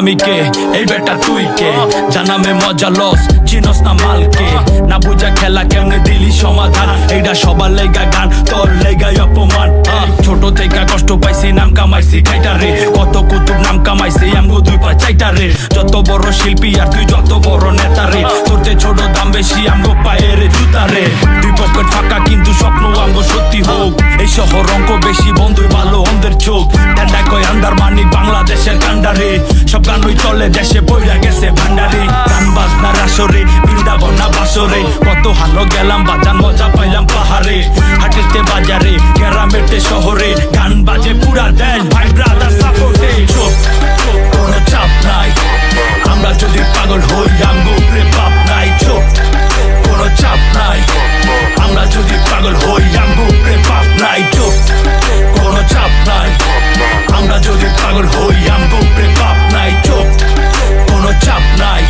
আমি কে, এই বেটা তুই কে? জানামে মজা লস, চিনস না মালকে। না বুঝা খেলা কেমনে দিলি সমাধান, এইটা সবার লেগা গান, তোর লেগাই অপমান। ছোট থেকে কষ্ট পাইছি, নাম কামাইছি খাইটা রে। কত কুতুব নাম কামাইছি, আমগো দুই পা চাইটা রে। যত বড় শিল্পী আর তুই যত বড় নেতা রে, তোর যে ছোট দাম বেশি, আমগো পায়ের জুতা রে। দুই পকেট ফাঁকা কিন্তু স্বপ্ন আমগো সত্যি হোক। এই শহর অঙ্ক বেশি, বন্ধুই ভালো অন্ধের চোখ। ঠান্ডা কয় আন্দার মানি বাংলাদেশের কান্ডারে। সব গানই চলে দেশে বইরা গেছে ভান্ডারে। গান বাজনার আসরে, বৃন্দাবন না বাসরে। কত হানো গেলাম বাজান, মজা পাইলাম পাহাড়ে। হাটেতে বাজারে, গ্রামেতে শহরে, গান বাজে পুরা দেশ, ভাই ব্রাদার সাপোর্টে। চোখ কোনো চাপ নাই, আমরা যদি পাগল হই আমগো উপরে পাপ নাই। চোখ কোনো চাপ নাই, আমরা যদি পাগল হই আমগো উপরে পাপ নাই। চোখ কোনো চাপ নাই, আমরা যদি পাগল হই আমগো উপরে পাপ নাই। চোখ কোনো চাপ নাই,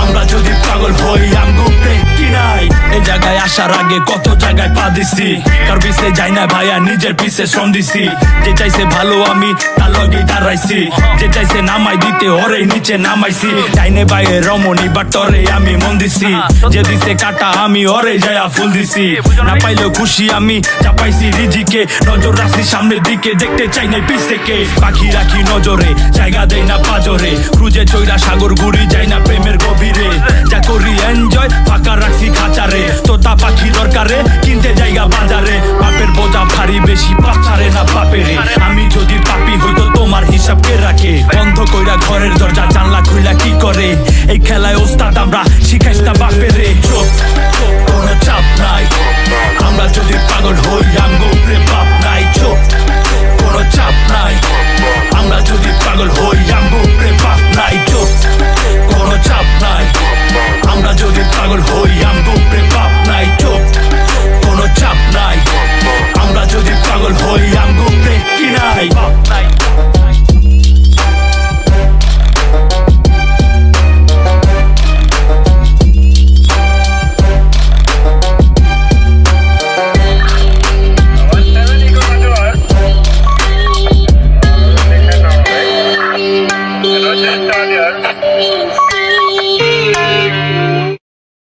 আমরা যদি পাগল হই আমগো উপরে কি নাই। এই জায়গায় আসার আগে কত জায়গায় পা দিছি, কার পিছে যাই না ভাইয়া, নিজের পিছে শ্রম দিছি। যে চাইছে ভালো আমি তার লগেই দাঁড়াইছি, যে চাইছে নামাই দিতে ওরে নিচে নামাইছি। ডাইনে বাইরে রমণী বাট তরে আমি মন দিছি, যে দিছে কাটা আমি ওরে যায়া ফুল দিছি। না পাইলেও খুশি আমি, যা পাইছি রিজিকে। নজর রাখছি সামনের দিকে, দেখতে চাই না পিছ থেকে। পাখি রাখি নজরে, জায়গা দেই না পাজরে। ক্রুজে চৈরা সাগর ঘুরি, যাই না প্রেমের গভীরে। যা করি এনজয়, ফাঁকা রাখছি খাঁচারে। তোতা পাখি দরকারে, কিনতে জায়গা বাজারে। বাপের বোঝা ভারী বেশি, পাচারে না বাপেরে। আমি যদি পাপি হইতো তোমার হিসাব কে রাখে? বন্ধ কইরা ঘরের দরজা জানলা খুইলা কি করে? এই খেলায় ওস্তাদ আমরা, শিখাইস না বাপেরে। চোখ কোনো চাপ নাই, আমরা যদি পাগল হই আমগো উপরে পাপ নাই। চোখ কোনো চাপ নাই, আমরা যদি পাগল হই আমগো উপরে পাপ নাই। চোখ কোনো চাপ নাই, আমরা যদি পাগল হই আমগো উপরে পাপ নাই। চোখ কোনো চাপ নাই, আমরা যদি পাগল হই আমগো উপরে কি নাই, পাপ নাই। Roger,